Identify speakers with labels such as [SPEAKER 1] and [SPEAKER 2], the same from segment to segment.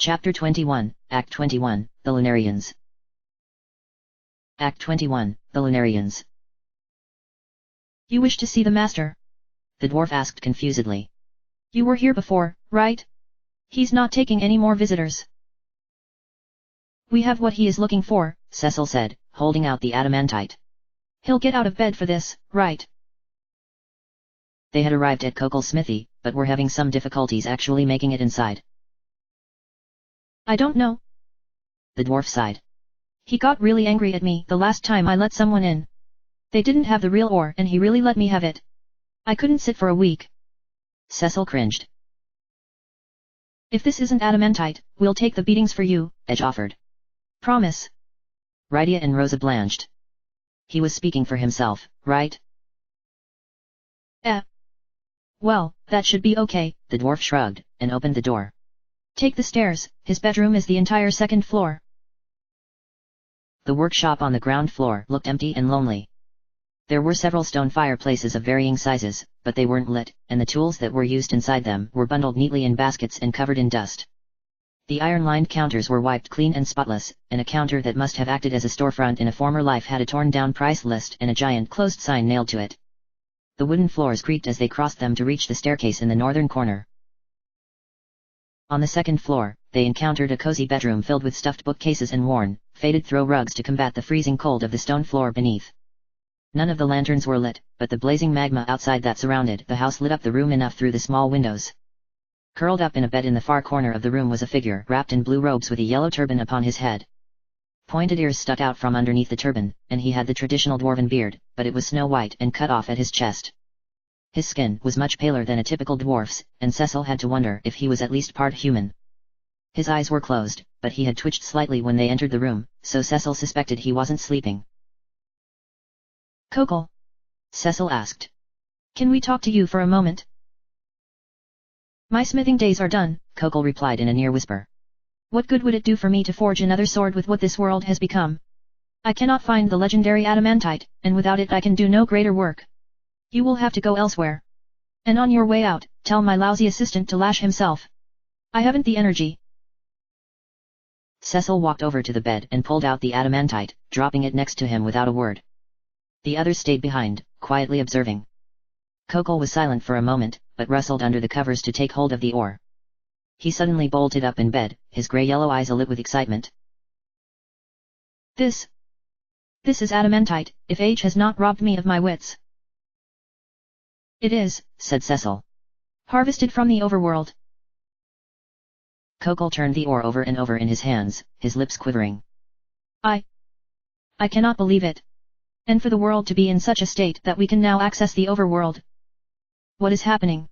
[SPEAKER 1] Chapter 21, Act 21, The Lunarians. Act 21, The Lunarians.
[SPEAKER 2] You wish to see the master?
[SPEAKER 1] The dwarf asked confusedly.
[SPEAKER 2] You were here before, right? He's not taking any more visitors. We have what he is looking for,
[SPEAKER 1] Cecil said, holding out the adamantite.
[SPEAKER 2] He'll get out of bed for this, right?
[SPEAKER 1] They had arrived at Kokel's smithy, but were having some difficulties actually making it inside.
[SPEAKER 2] I don't know.
[SPEAKER 1] The dwarf sighed.
[SPEAKER 2] He got really angry at me the last time I let someone in. They didn't have the real ore and he really let me have it. I couldn't sit for a week.
[SPEAKER 1] Cecil cringed.
[SPEAKER 2] If this isn't adamantite, we'll take the beatings for you,
[SPEAKER 1] Edge offered.
[SPEAKER 2] Promise.
[SPEAKER 1] Rydia and Rosa blanched. He was speaking for himself, right?
[SPEAKER 2] Well, that should be okay,
[SPEAKER 1] the dwarf shrugged, and opened the door.
[SPEAKER 2] Take the stairs, his bedroom is the entire second floor.
[SPEAKER 1] The workshop on the ground floor looked empty and lonely. There were several stone fireplaces of varying sizes, but they weren't lit, and the tools that were used inside them were bundled neatly in baskets and covered in dust. The iron-lined counters were wiped clean and spotless, and a counter that must have acted as a storefront in a former life had a torn-down price list and a giant closed sign nailed to it. The wooden floors creaked as they crossed them to reach the staircase in the northern corner. On the second floor, they encountered a cozy bedroom filled with stuffed bookcases and worn, faded throw rugs to combat the freezing cold of the stone floor beneath. None of the lanterns were lit, but the blazing magma outside that surrounded the house lit up the room enough through the small windows. Curled up in a bed in the far corner of the room was a figure wrapped in blue robes with a yellow turban upon his head. Pointed ears stuck out from underneath the turban, and he had the traditional dwarven beard, but it was snow white and cut off at his chest. His skin was much paler than a typical dwarf's, and Cecil had to wonder if he was at least part human. His eyes were closed, but he had twitched slightly when they entered the room, so Cecil suspected he wasn't sleeping.
[SPEAKER 2] Kokel?
[SPEAKER 1] Cecil asked.
[SPEAKER 2] Can we talk to you for a moment? My smithing days are done,
[SPEAKER 1] Kokel replied in a near whisper.
[SPEAKER 2] What good would it do for me to forge another sword with what this world has become? I cannot find the legendary adamantite, and without it I can do no greater work. You will have to go elsewhere. And on your way out, tell my lousy assistant to lash himself. I haven't the energy.
[SPEAKER 1] Cecil walked over to the bed and pulled out the adamantite, dropping it next to him without a word. The others stayed behind, quietly observing. Kokel was silent for a moment, but rustled under the covers to take hold of the ore. He suddenly bolted up in bed, his grey-yellow eyes alit with excitement.
[SPEAKER 2] This is adamantite, if age has not robbed me of my wits. It is, said Cecil. Harvested from the overworld.
[SPEAKER 1] Kokel turned the ore over and over in his hands, his lips quivering.
[SPEAKER 2] I cannot believe it. And for the world to be in such a state that we can now access the overworld. What is happening?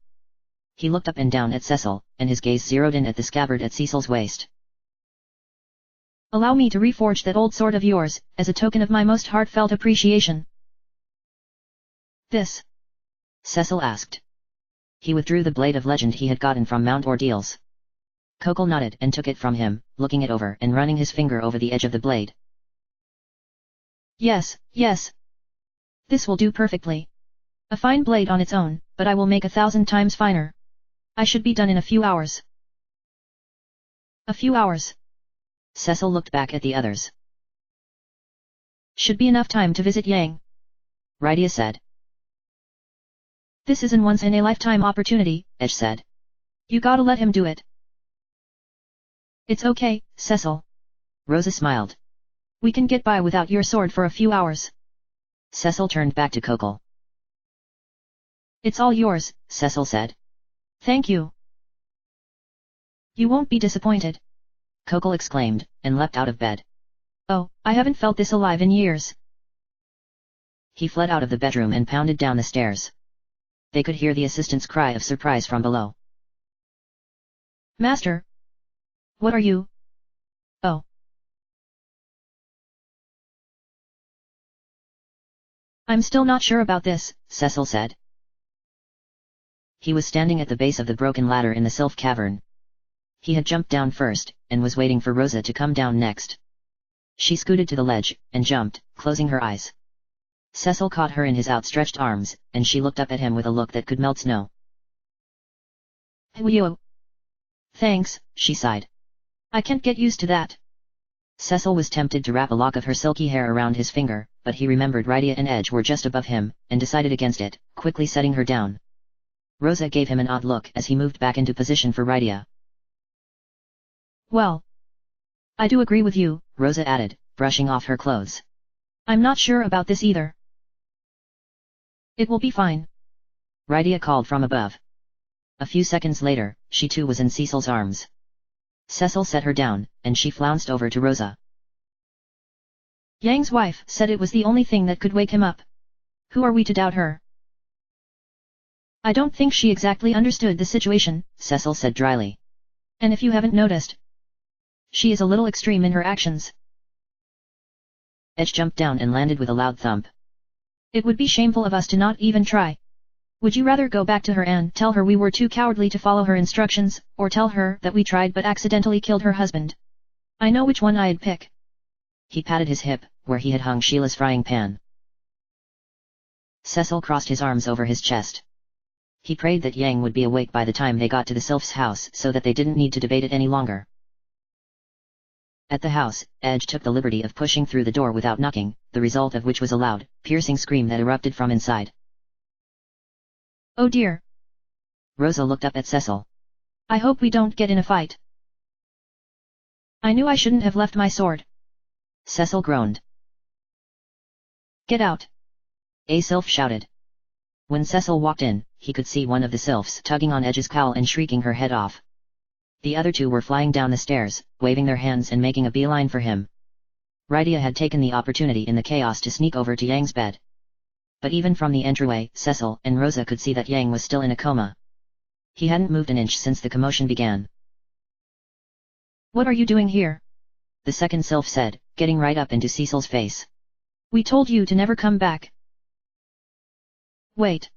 [SPEAKER 1] He looked up and down at Cecil, and his gaze zeroed in at the scabbard at Cecil's waist.
[SPEAKER 2] Allow me to reforge that old sword of yours, as a token of my most heartfelt appreciation. This?
[SPEAKER 1] Cecil asked. He withdrew the blade of legend he had gotten from Mount Ordeals. Kokel nodded and took it from him, looking it over and running his finger over the edge of the blade.
[SPEAKER 2] Yes. This will do perfectly. A fine blade on its own, but I will make 1,000 times finer. I should be done in a few hours. A few hours.
[SPEAKER 1] Cecil looked back at the others.
[SPEAKER 2] Should be enough time to visit Yang.
[SPEAKER 1] Rydia said.
[SPEAKER 2] This is an once-in-a-lifetime opportunity, Edge said. You gotta let him do it. It's okay, Cecil.
[SPEAKER 1] Rosa smiled.
[SPEAKER 2] We can get by without your sword for a few hours.
[SPEAKER 1] Cecil turned back to Kokel.
[SPEAKER 2] It's all yours,
[SPEAKER 1] Cecil said.
[SPEAKER 2] Thank you. You won't be disappointed.
[SPEAKER 1] Kokel exclaimed, and leapt out of bed.
[SPEAKER 2] Oh, I haven't felt this alive in years.
[SPEAKER 1] He fled out of the bedroom and pounded down the stairs. They could hear the assistant's cry of surprise from below.
[SPEAKER 2] Master? What are you? Oh. I'm still not sure about this,
[SPEAKER 1] Cecil said. He was standing at the base of the broken ladder in the Sylph Cavern. He had jumped down first, and was waiting for Rosa to come down next. She scooted to the ledge, and jumped, closing her eyes. Cecil caught her in his outstretched arms, and she looked up at him with a look that could melt snow.
[SPEAKER 2] Whew.
[SPEAKER 1] Thanks, she sighed.
[SPEAKER 2] I can't get used to that.
[SPEAKER 1] Cecil was tempted to wrap a lock of her silky hair around his finger, but he remembered Rydia and Edge were just above him, and decided against it, quickly setting her down. Rosa gave him an odd look as he moved back into position for Rydia.
[SPEAKER 2] Well, I do agree with you,
[SPEAKER 1] Rosa added, brushing off her clothes.
[SPEAKER 2] I'm not sure about this either. It will be fine.
[SPEAKER 1] Rydia called from above. A few seconds later, she too was in Cecil's arms. Cecil set her down, and she flounced over to Rosa.
[SPEAKER 2] Yang's wife said it was the only thing that could wake him up. Who are we to doubt her? I don't think she exactly understood the situation,
[SPEAKER 1] Cecil said dryly.
[SPEAKER 2] And if you haven't noticed, she is a little extreme in her actions.
[SPEAKER 1] Edge jumped down and landed with a loud thump.
[SPEAKER 2] It would be shameful of us to not even try. Would you rather go back to her and tell her we were too cowardly to follow her instructions, or tell her that we tried but accidentally killed her husband? I know which one I'd pick.
[SPEAKER 1] He patted his hip, where he had hung Sheila's frying pan. Cecil crossed his arms over his chest. He prayed that Yang would be awake by the time they got to the Sylph's house so that they didn't need to debate it any longer. At the house, Edge took the liberty of pushing through the door without knocking, the result of which was a loud, piercing scream that erupted from inside.
[SPEAKER 2] Oh dear.
[SPEAKER 1] Rosa looked up at Cecil.
[SPEAKER 2] I hope we don't get in a fight. I knew I shouldn't have left my sword.
[SPEAKER 1] Cecil groaned.
[SPEAKER 2] Get out.
[SPEAKER 1] A sylph shouted. When Cecil walked in, he could see one of the sylphs tugging on Edge's cowl and shrieking her head off. The other two were flying down the stairs, waving their hands and making a beeline for him. Rydia had taken the opportunity in the chaos to sneak over to Yang's bed. But even from the entryway, Cecil and Rosa could see that Yang was still in a coma. He hadn't moved an inch since the commotion began.
[SPEAKER 2] What are you doing here?
[SPEAKER 1] The second sylph said, getting right up into Cecil's face.
[SPEAKER 2] We told you to never come back. Wait.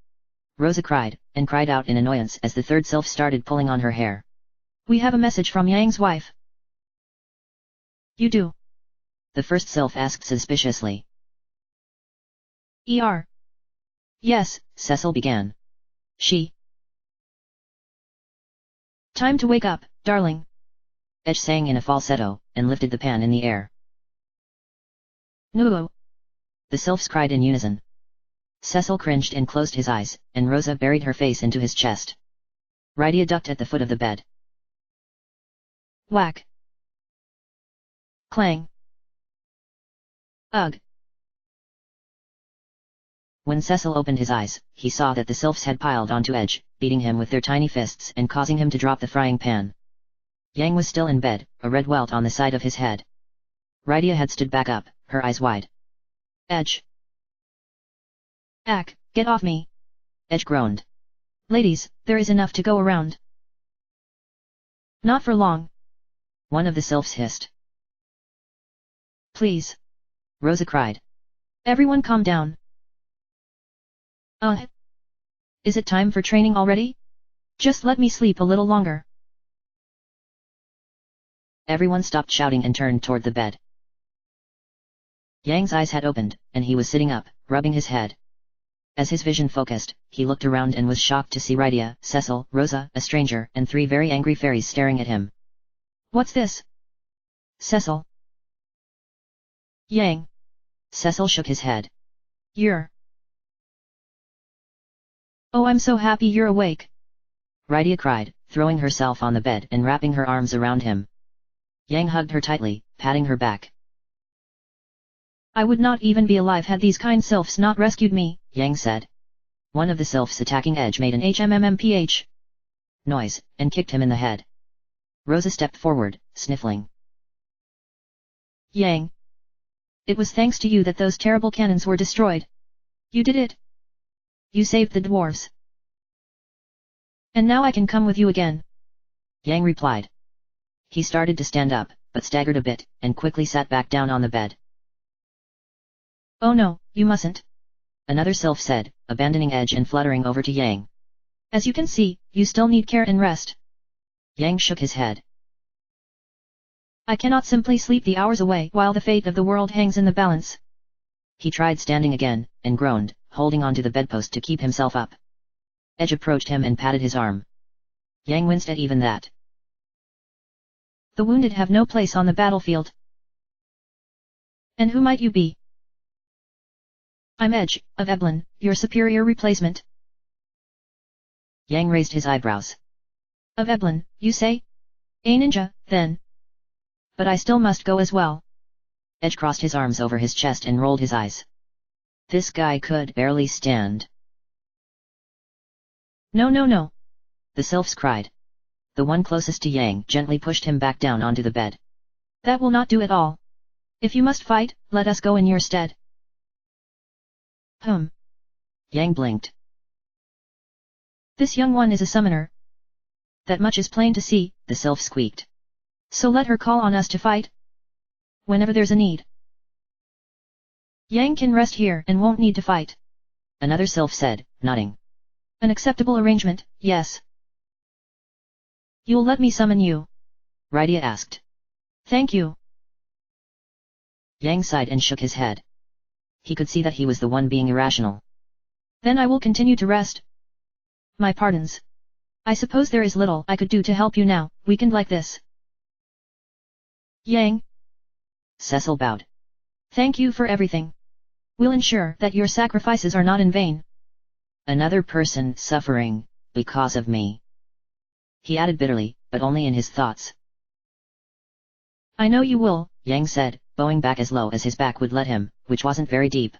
[SPEAKER 1] Rosa cried, and cried out in annoyance as the third sylph started pulling on her hair.
[SPEAKER 2] We have a message from Yang's wife. You do?
[SPEAKER 1] The first sylph asked suspiciously.
[SPEAKER 2] Yes,
[SPEAKER 1] Cecil began. She.
[SPEAKER 2] Time to wake up, darling.
[SPEAKER 1] Edge sang in a falsetto, and lifted the pan in the air.
[SPEAKER 2] No.
[SPEAKER 1] The sylphs cried in unison. Cecil cringed and closed his eyes, and Rosa buried her face into his chest. Rydia ducked at the foot of the bed.
[SPEAKER 2] Whack. Clang. Ugh.
[SPEAKER 1] When Cecil opened his eyes, he saw that the sylphs had piled onto Edge, beating him with their tiny fists and causing him to drop the frying pan. Yang was still in bed, a red welt on the side of his head. Rydia had stood back up, her eyes wide.
[SPEAKER 2] Edge. Ack, get off me.
[SPEAKER 1] Edge groaned.
[SPEAKER 2] Ladies, there is enough to go around. Not for long.
[SPEAKER 1] One of the sylphs hissed.
[SPEAKER 2] Please.
[SPEAKER 1] Rosa cried.
[SPEAKER 2] Everyone calm down. Is it time for training already? Just let me sleep a little longer.
[SPEAKER 1] Everyone stopped shouting and turned toward the bed. Yang's eyes had opened, and he was sitting up, rubbing his head. As his vision focused, he looked around and was shocked to see Rydia, Cecil, Rosa, a stranger, and 3 very angry fairies staring at him.
[SPEAKER 2] What's this? Cecil. Yang.
[SPEAKER 1] Cecil shook his head.
[SPEAKER 2] You're. Oh, I'm so happy you're awake.
[SPEAKER 1] Rydia cried, throwing herself on the bed and wrapping her arms around him. Yang hugged her tightly, patting her back.
[SPEAKER 2] I would not even be alive had these kind sylphs not rescued me,
[SPEAKER 1] Yang said. One of the sylphs attacking Edge made an HMMMPH noise, and kicked him in the head. Rosa stepped forward, sniffling.
[SPEAKER 2] Yang. It was thanks to you that those terrible cannons were destroyed. You did it. You saved the dwarves. And now I can come with you again.
[SPEAKER 1] Yang replied. He started to stand up, but staggered a bit, and quickly sat back down on the bed.
[SPEAKER 2] Oh no, you mustn't.
[SPEAKER 1] Another sylph said, abandoning Edge and fluttering over to Yang.
[SPEAKER 2] As you can see, you still need care and rest.
[SPEAKER 1] Yang shook his head.
[SPEAKER 2] I cannot simply sleep the hours away while the fate of the world hangs in the balance.
[SPEAKER 1] He tried standing again, and groaned, holding onto the bedpost to keep himself up. Edge approached him and patted his arm. Yang winced at even that.
[SPEAKER 2] The wounded have no place on the battlefield. And who might you be? I'm Edge, of Eblan, your superior replacement.
[SPEAKER 1] Yang raised his eyebrows.
[SPEAKER 2] Of Eblan, you say? A ninja, then. But I still must go as well.
[SPEAKER 1] Edge crossed his arms over his chest and rolled his eyes. This guy could barely stand.
[SPEAKER 2] No, no, no.
[SPEAKER 1] The sylphs cried. The one closest to Yang gently pushed him back down onto the bed.
[SPEAKER 2] That will not do at all. If you must fight, let us go in your stead.
[SPEAKER 1] Yang blinked.
[SPEAKER 2] This young one is a summoner. That much is plain to see,
[SPEAKER 1] the sylph squeaked.
[SPEAKER 2] So let her call on us to fight. Whenever there's a need. Yang can rest here and won't need to fight.
[SPEAKER 1] Another sylph said, nodding.
[SPEAKER 2] An acceptable arrangement, yes. You'll let me summon you?
[SPEAKER 1] Rydia asked.
[SPEAKER 2] Thank you.
[SPEAKER 1] Yang sighed and shook his head. He could see that he was the one being irrational.
[SPEAKER 2] Then I will continue to rest. My pardons. I suppose there is little I could do to help you now, weakened like this. Yang.
[SPEAKER 1] Cecil bowed.
[SPEAKER 2] Thank you for everything. We'll ensure that your sacrifices are not in vain.
[SPEAKER 1] Another person suffering, because of me. He added bitterly, but only in his thoughts.
[SPEAKER 2] I know you will,
[SPEAKER 1] Yang said, bowing back as low as his back would let him, which wasn't very deep.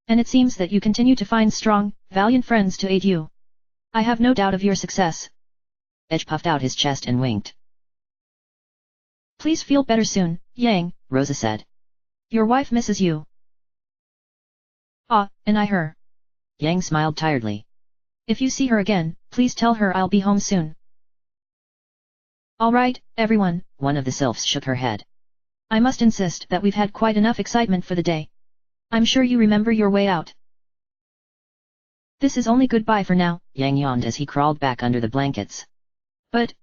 [SPEAKER 2] And it seems that you continue to find strong, valiant friends to aid you. I have no doubt of your success.
[SPEAKER 1] Edge puffed out his chest and winked.
[SPEAKER 2] Please feel better soon, Yang,
[SPEAKER 1] Rosa said.
[SPEAKER 2] Your wife misses you. Ah, and I her.
[SPEAKER 1] Yang smiled tiredly.
[SPEAKER 2] If you see her again, please tell her I'll be home soon. All right, everyone,
[SPEAKER 1] one of the sylphs shook her head.
[SPEAKER 2] I must insist that we've had quite enough excitement for the day. I'm sure you remember your way out. This is only goodbye for now,
[SPEAKER 1] Yang yawned as he crawled back under the blankets.
[SPEAKER 2] But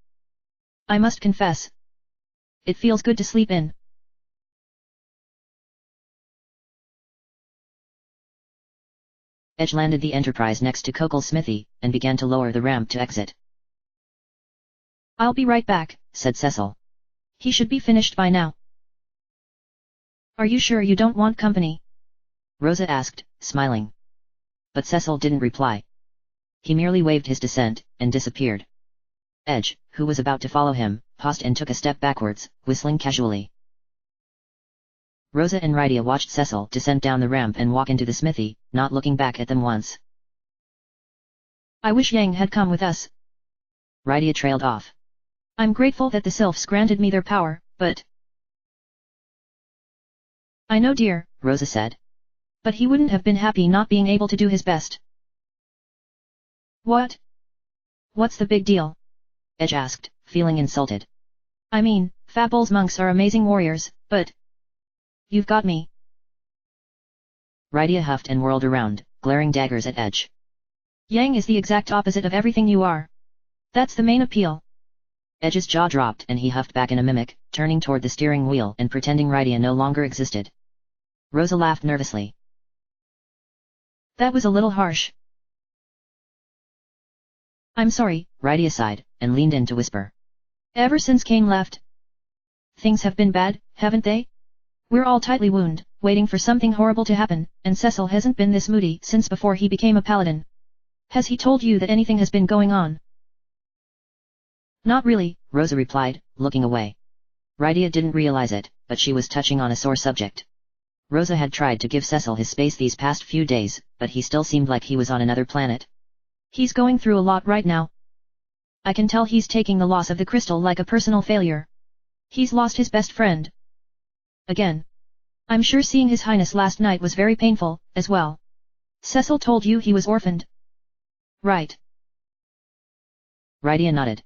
[SPEAKER 2] I must confess. It feels good to sleep in.
[SPEAKER 1] Edge landed the Enterprise next to Kokel's smithy, and began to lower the ramp to exit.
[SPEAKER 2] I'll be right back,
[SPEAKER 1] said Cecil.
[SPEAKER 2] He should be finished by now. Are you sure you don't want company?
[SPEAKER 1] Rosa asked, smiling. But Cecil didn't reply. He merely waved his dissent, and disappeared. Edge, who was about to follow him, paused and took a step backwards, whistling casually. Rosa and Rydia watched Cecil descend down the ramp and walk into the smithy, not looking back at them once.
[SPEAKER 2] I wish Yang had come with us.
[SPEAKER 1] Rydia trailed off.
[SPEAKER 2] I'm grateful that the sylphs granted me their power, but... I know, dear,
[SPEAKER 1] Rosa said.
[SPEAKER 2] But he wouldn't have been happy not being able to do his best. What? What's the big deal?
[SPEAKER 1] Edge asked, feeling insulted.
[SPEAKER 2] I mean, Fabul's monks are amazing warriors, but... You've got me.
[SPEAKER 1] Rydia huffed and whirled around, glaring daggers at Edge.
[SPEAKER 2] Yang is the exact opposite of everything you are. That's the main appeal.
[SPEAKER 1] Edge's jaw dropped and he huffed back in a mimic, turning toward the steering wheel and pretending Rydia no longer existed. Rosa laughed nervously.
[SPEAKER 2] That was a little harsh. I'm sorry,
[SPEAKER 1] Rydia sighed, and leaned in to whisper.
[SPEAKER 2] Ever since Kane left, things have been bad, haven't they? We're all tightly wounded, waiting for something horrible to happen, and Cecil hasn't been this moody since before he became a paladin. Has he told you that anything has been going on? Not really,
[SPEAKER 1] Rosa replied, looking away. Rydia didn't realize it, but she was touching on a sore subject. Rosa had tried to give Cecil his space these past few days, but he still seemed like he was on another planet.
[SPEAKER 2] He's going through a lot right now. I can tell he's taking the loss of the crystal like a personal failure. He's lost his best friend. Again. I'm sure seeing His Highness last night was very painful, as well. Cecil told you he was orphaned. Right.
[SPEAKER 1] Rydia nodded.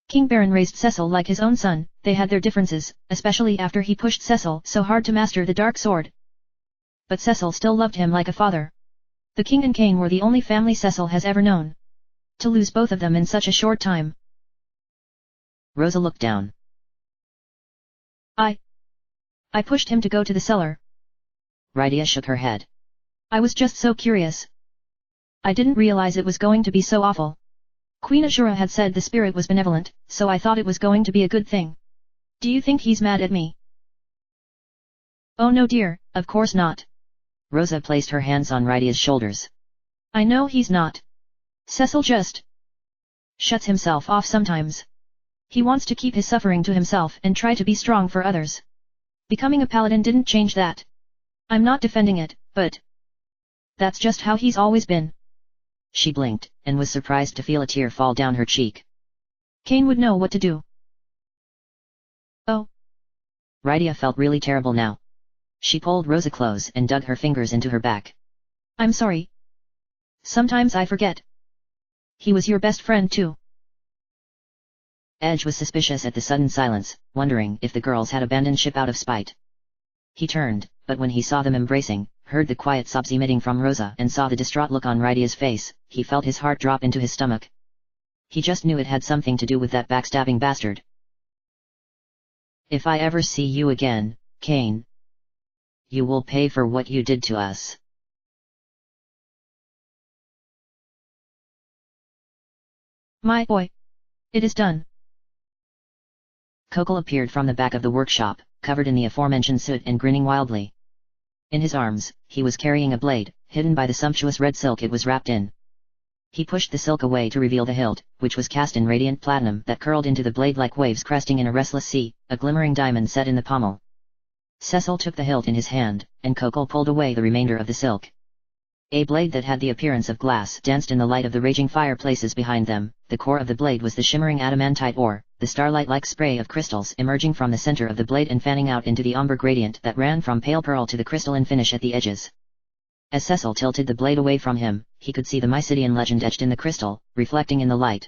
[SPEAKER 2] King Baron raised Cecil like his own son. They had their differences, especially after he pushed Cecil so hard to master the dark sword. But Cecil still loved him like a father. The King and Kane were the only family Cecil has ever known. To lose both of them in such a short time.
[SPEAKER 1] Rosa looked down.
[SPEAKER 2] I pushed him to go to the cellar.
[SPEAKER 1] Rydia shook her head.
[SPEAKER 2] I was just so curious. I didn't realize it was going to be so awful. Queen Ashura had said the spirit was benevolent, so I thought it was going to be a good thing. Do you think he's mad at me? Oh no dear, of course not.
[SPEAKER 1] Rosa placed her hands on Rydia's shoulders.
[SPEAKER 2] I know he's not. Cecil just shuts himself off sometimes. He wants to keep his suffering to himself and try to be strong for others. Becoming a paladin didn't change that. I'm not defending it, but that's just how he's always been.
[SPEAKER 1] She blinked, and was surprised to feel a tear fall down her cheek.
[SPEAKER 2] Cain would know what to do. Oh.
[SPEAKER 1] Rydia felt really terrible now. She pulled Rosa close and dug her fingers into her back.
[SPEAKER 2] I'm sorry. Sometimes I forget. He was your best friend too.
[SPEAKER 1] Edge was suspicious at the sudden silence, wondering if the girls had abandoned ship out of spite. He turned, but when he saw them embracing, heard the quiet sobs emitting from Rosa and saw the distraught look on Rydia's face, he felt his heart drop into his stomach. He just knew it had something to do with that backstabbing bastard. If I ever see you again, Cain, you will pay for what you did to us.
[SPEAKER 2] My boy. It is done.
[SPEAKER 1] Kokol appeared from the back of the workshop, covered in the aforementioned soot and grinning wildly. In his arms, he was carrying a blade, hidden by the sumptuous red silk it was wrapped in. He pushed the silk away to reveal the hilt, which was cast in radiant platinum that curled into the blade like waves cresting in a restless sea, a glimmering diamond set in the pommel. Cecil took the hilt in his hand, and Kokol pulled away the remainder of the silk. A blade that had the appearance of glass danced in the light of the raging fireplaces behind them. The core of the blade was the shimmering adamantite ore, the starlight-like spray of crystals emerging from the center of the blade and fanning out into the umber gradient that ran from pale pearl to the crystalline finish at the edges. As Cecil tilted the blade away from him, he could see the Mysidian legend etched in the crystal, reflecting in the light.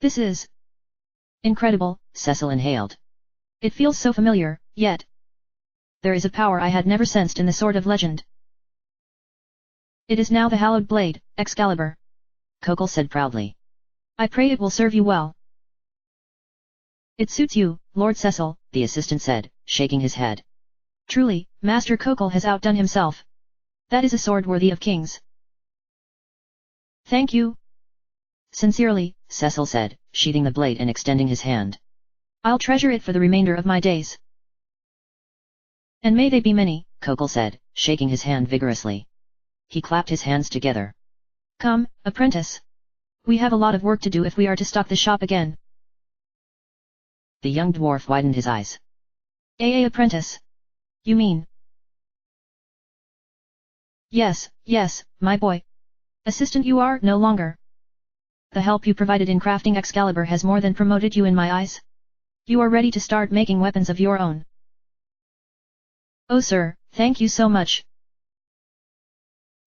[SPEAKER 2] This is incredible,
[SPEAKER 1] Cecil inhaled.
[SPEAKER 2] It feels so familiar, yet there is a power I had never sensed in the Sword of Legend. It is now the hallowed blade, Excalibur.
[SPEAKER 1] Kokol said proudly.
[SPEAKER 2] I pray it will serve you well. It suits you, Lord Cecil,
[SPEAKER 1] the assistant said, shaking his head.
[SPEAKER 2] Truly, Master Kokol has outdone himself. That is a sword worthy of kings. Thank you. Sincerely,
[SPEAKER 1] Cecil said, sheathing the blade and extending his hand.
[SPEAKER 2] I'll treasure it for the remainder of my days. And may they be many,
[SPEAKER 1] Kokol said, shaking his hand vigorously. He clapped his hands together.
[SPEAKER 2] Come, apprentice. We have a lot of work to do if we are to stock the shop again.
[SPEAKER 1] The young dwarf widened his eyes.
[SPEAKER 2] Apprentice. You mean? Yes, my boy. Assistant you are no longer. The help you provided in crafting Excalibur has more than promoted you in my eyes. You are ready to start making weapons of your own. Oh sir, thank you so much.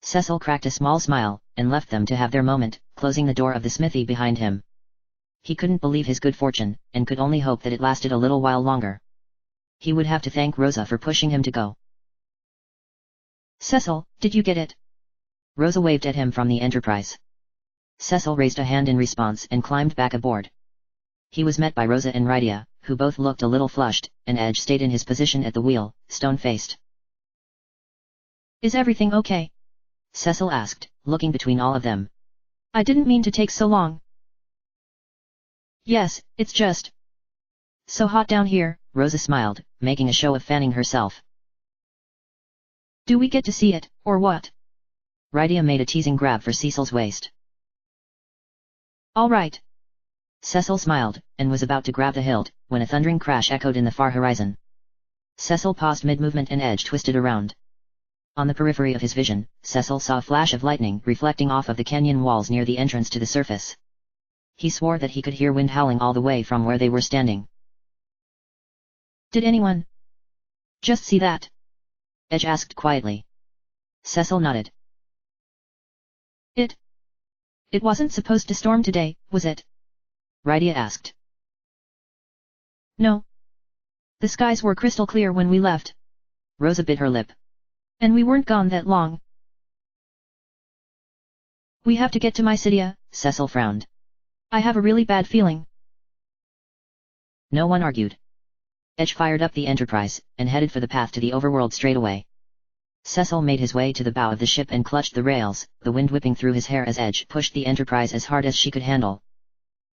[SPEAKER 1] Cecil cracked a small smile, and left them to have their moment, closing the door of the smithy behind him. He couldn't believe his good fortune, and could only hope that it lasted a little while longer. He would have to thank Rosa for pushing him to go.
[SPEAKER 2] Cecil, did you get it?
[SPEAKER 1] Rosa waved at him from the Enterprise. Cecil raised a hand in response and climbed back aboard. He was met by Rosa and Rydia, who both looked a little flushed, and Edge stayed in his position at the wheel, stone-faced.
[SPEAKER 2] Is everything okay?
[SPEAKER 1] Cecil asked, looking between all of them.
[SPEAKER 2] I didn't mean to take so long. Yes, it's just so hot down here,
[SPEAKER 1] Rosa smiled, making a show of fanning herself.
[SPEAKER 2] Do we get to see it, or what?
[SPEAKER 1] Rydia made a teasing grab for Cecil's waist.
[SPEAKER 2] All right.
[SPEAKER 1] Cecil smiled, and was about to grab the hilt, when a thundering crash echoed in the far horizon. Cecil paused mid-movement and Edge twisted around. On the periphery of his vision, Cecil saw a flash of lightning reflecting off of the canyon walls near the entrance to the surface. He swore that he could hear wind howling all the way from where they were standing.
[SPEAKER 2] Did anyone just see that?
[SPEAKER 1] Edge asked quietly. Cecil nodded.
[SPEAKER 2] It wasn't supposed to storm today, was it?
[SPEAKER 1] Rydia asked.
[SPEAKER 2] No. The skies were crystal clear when we left.
[SPEAKER 1] Rosa bit her lip.
[SPEAKER 2] And we weren't gone that long. We have to get to Mysidia,
[SPEAKER 1] Cecil frowned.
[SPEAKER 2] I have a really bad feeling.
[SPEAKER 1] No one argued. Edge fired up the Enterprise, and headed for the path to the overworld straight away. Cecil made his way to the bow of the ship and clutched the rails, the wind whipping through his hair as Edge pushed the Enterprise as hard as she could handle.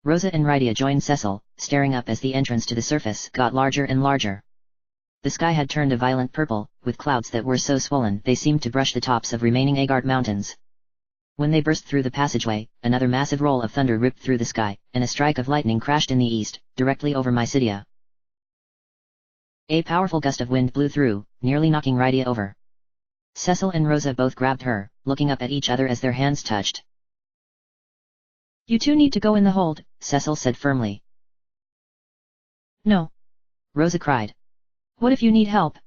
[SPEAKER 1] Rosa and Rydia joined Cecil, staring up as the entrance to the surface got larger and larger. The sky had turned a violent purple, with clouds that were so swollen they seemed to brush the tops of remaining Agard mountains. When they burst through the passageway, another massive roll of thunder ripped through the sky, and a strike of lightning crashed in the east, directly over Mysidia. A powerful gust of wind blew through, nearly knocking Rydia over. Cecil and Rosa both grabbed her, looking up at each other as their hands touched.
[SPEAKER 2] You two need to go in the hold,
[SPEAKER 1] Cecil said firmly.
[SPEAKER 2] No.
[SPEAKER 1] Rosa cried.
[SPEAKER 2] What if you need help?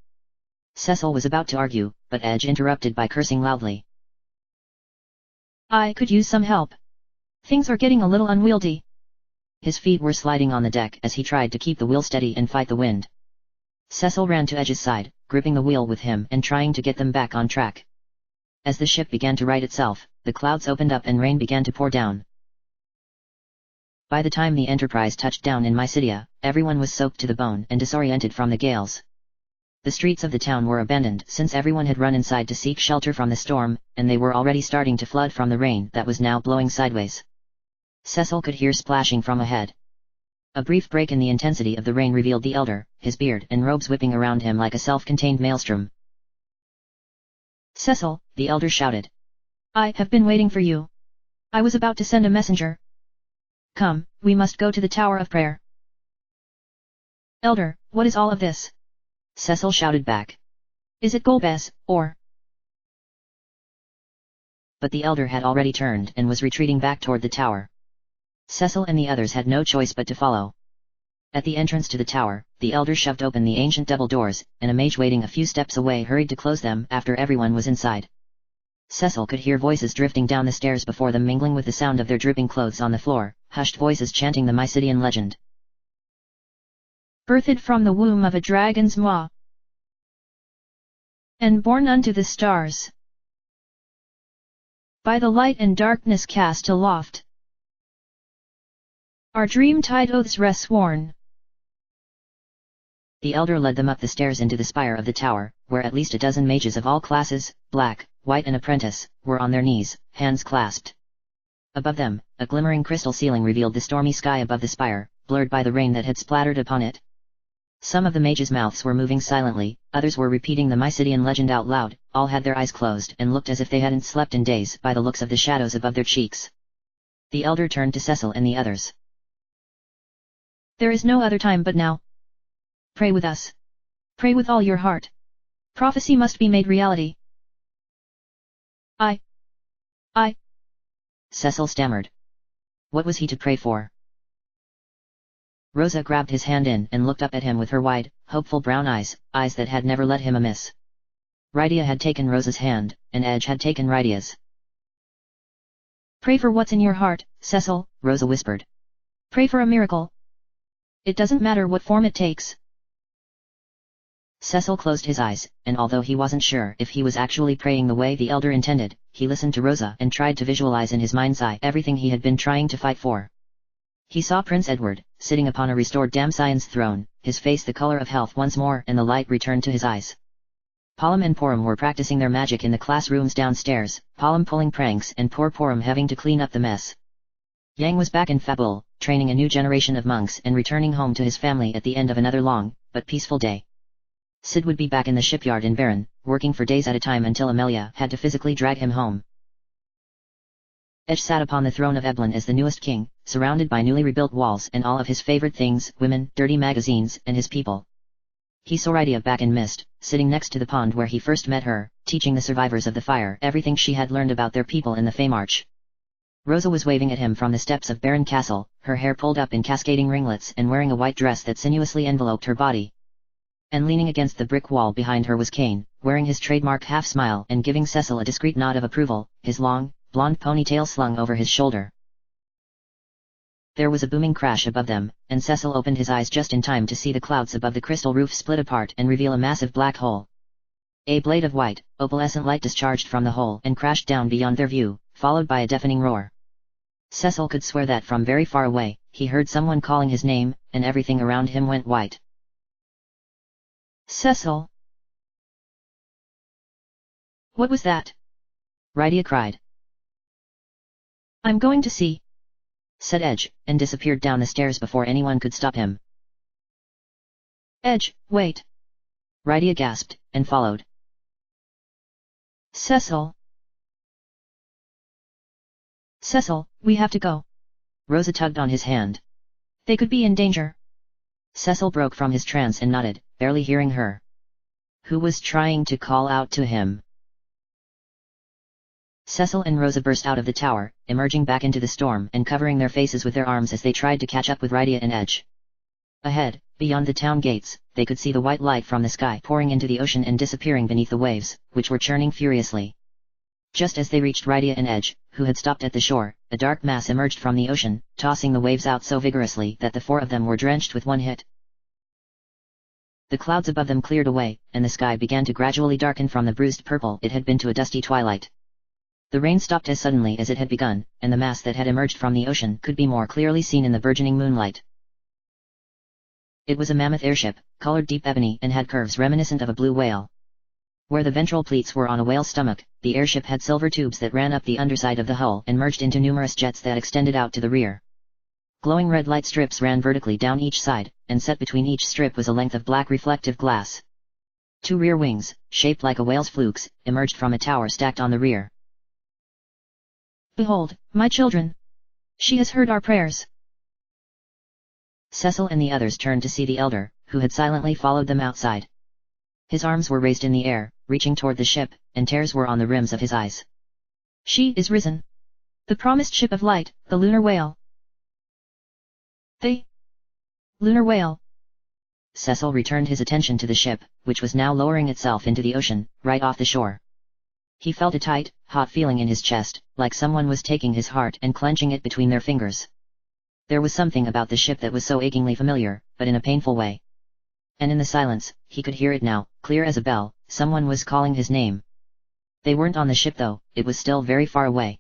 [SPEAKER 1] Cecil was about to argue, but Edge interrupted by cursing loudly.
[SPEAKER 2] I could use some help. Things are getting a little unwieldy.
[SPEAKER 1] His feet were sliding on the deck as he tried to keep the wheel steady and fight the wind. Cecil ran to Edge's side, gripping the wheel with him and trying to get them back on track. As the ship began to right itself, the clouds opened up and rain began to pour down. By the time the Enterprise touched down in Mysidia, everyone was soaked to the bone and disoriented from the gales. The streets of the town were abandoned since everyone had run inside to seek shelter from the storm, and they were already starting to flood from the rain that was now blowing sideways. Cecil could hear splashing from ahead. A brief break in the intensity of the rain revealed the Elder, his beard and robes whipping around him like a self-contained maelstrom.
[SPEAKER 2] Cecil,
[SPEAKER 1] the Elder shouted.
[SPEAKER 2] I have been waiting for you. I was about to send a messenger. Come, we must go to the Tower of Prayer. Elder, what is all of this?
[SPEAKER 1] Cecil shouted back.
[SPEAKER 2] Is it Golbez, or?
[SPEAKER 1] But the Elder had already turned and was retreating back toward the tower. Cecil and the others had no choice but to follow. At the entrance to the tower, the Elder shoved open the ancient double doors, and a mage waiting a few steps away hurried to close them after everyone was inside. Cecil could hear voices drifting down the stairs before them mingling with the sound of their dripping clothes on the floor, hushed voices chanting the Mysidian legend.
[SPEAKER 2] Birthed from the womb of a dragon's maw, and born unto the stars, by the light and darkness cast aloft, our dream-tide oaths resworn.
[SPEAKER 1] The Elder led them up the stairs into the spire of the tower, where at least a dozen mages of all classes, black, white and apprentice, were on their knees, hands clasped. Above them, a glimmering crystal ceiling revealed the stormy sky above the spire, blurred by the rain that had splattered upon it. Some of the mages' mouths were moving silently, others were repeating the Mysidian legend out loud, all had their eyes closed and looked as if they hadn't slept in days by the looks of the shadows above their cheeks. The Elder turned to Cecil and the others.
[SPEAKER 2] There is no other time but now. Pray with us. Pray with all your heart. Prophecy must be made reality. I...
[SPEAKER 1] Cecil stammered. What was he to pray for? Rosa grabbed his hand in and looked up at him with her wide, hopeful brown eyes, eyes that had never led him amiss. Rydia had taken Rosa's hand, and Edge had taken Rydia's.
[SPEAKER 2] Pray for what's in your heart, Cecil,
[SPEAKER 1] Rosa whispered.
[SPEAKER 2] Pray for a miracle. It doesn't matter what form it takes.
[SPEAKER 1] Cecil closed his eyes, and although he wasn't sure if he was actually praying the way the Elder intended, he listened to Rosa and tried to visualize in his mind's eye everything he had been trying to fight for. He saw Prince Edward, sitting upon a restored Damscion's throne, his face the color of health once more and the light returned to his eyes. Palom and Porum were practicing their magic in the classrooms downstairs, Palom pulling pranks and poor Porum having to clean up the mess. Yang was back in Fabul, training a new generation of monks and returning home to his family at the end of another long, but peaceful day. Sid would be back in the shipyard in Baron, working for days at a time until Amelia had to physically drag him home. Edge sat upon the throne of Eblan as the newest king, surrounded by newly rebuilt walls and all of his favorite things, women, dirty magazines, and his people. He saw Rydia back in Mist, sitting next to the pond where he first met her, teaching the survivors of the fire everything she had learned about their people in the Feymarch. Rosa was waving at him from the steps of Baron Castle, her hair pulled up in cascading ringlets and wearing a white dress that sinuously enveloped her body. And leaning against the brick wall behind her was Kane, wearing his trademark half-smile and giving Cecil a discreet nod of approval, his long, blonde ponytail slung over his shoulder. There was a booming crash above them, and Cecil opened his eyes just in time to see the clouds above the crystal roof split apart and reveal a massive black hole. A blade of white, opalescent light discharged from the hole and crashed down beyond their view, followed by a deafening roar. Cecil could swear that from very far away, he heard someone calling his name, and everything around him went white.
[SPEAKER 2] Cecil. What was that?
[SPEAKER 1] Rydia cried.
[SPEAKER 2] I'm going to see,
[SPEAKER 1] said Edge, and disappeared down the stairs before anyone could stop him.
[SPEAKER 2] Edge, wait.
[SPEAKER 1] Rydia gasped, and followed.
[SPEAKER 2] Cecil. Cecil, we have to go.
[SPEAKER 1] Rosa tugged on his hand.
[SPEAKER 2] They could be in danger.
[SPEAKER 1] Cecil broke from his trance and nodded, barely hearing her. Who was trying to call out to him? Cecil and Rosa burst out of the tower, emerging back into the storm and covering their faces with their arms as they tried to catch up with Rydia and Edge. Ahead, beyond the town gates, they could see the white light from the sky pouring into the ocean and disappearing beneath the waves, which were churning furiously. Just as they reached Rydia and Edge, who had stopped at the shore, a dark mass emerged from the ocean, tossing the waves out so vigorously that the four of them were drenched with one hit. The clouds above them cleared away, and the sky began to gradually darken from the bruised purple it had been to a dusty twilight. The rain stopped as suddenly as it had begun, and the mass that had emerged from the ocean could be more clearly seen in the burgeoning moonlight. It was a mammoth airship, colored deep ebony and had curves reminiscent of a blue whale. Where the ventral pleats were on a whale's stomach, the airship had silver tubes that ran up the underside of the hull and merged into numerous jets that extended out to the rear. Glowing red light strips ran vertically down each side, and set between each strip was a length of black reflective glass. Two rear wings, shaped like a whale's flukes, emerged from a tower stacked on the rear.
[SPEAKER 2] Behold, my children! She has heard our prayers.
[SPEAKER 1] Cecil and the others turned to see the elder, who had silently followed them outside. His arms were raised in the air, reaching toward the ship, and tears were on the rims of his eyes.
[SPEAKER 2] She is risen. The promised ship of light, the lunar whale. The lunar whale.
[SPEAKER 1] Cecil returned his attention to the ship, which was now lowering itself into the ocean, right off the shore. He felt a tight, hot feeling in his chest, like someone was taking his heart and clenching it between their fingers. There was something about the ship that was so achingly familiar, but in a painful way. And in the silence, he could hear it now, clear as a bell, someone was calling his name. They weren't on the ship though, it was still very far away.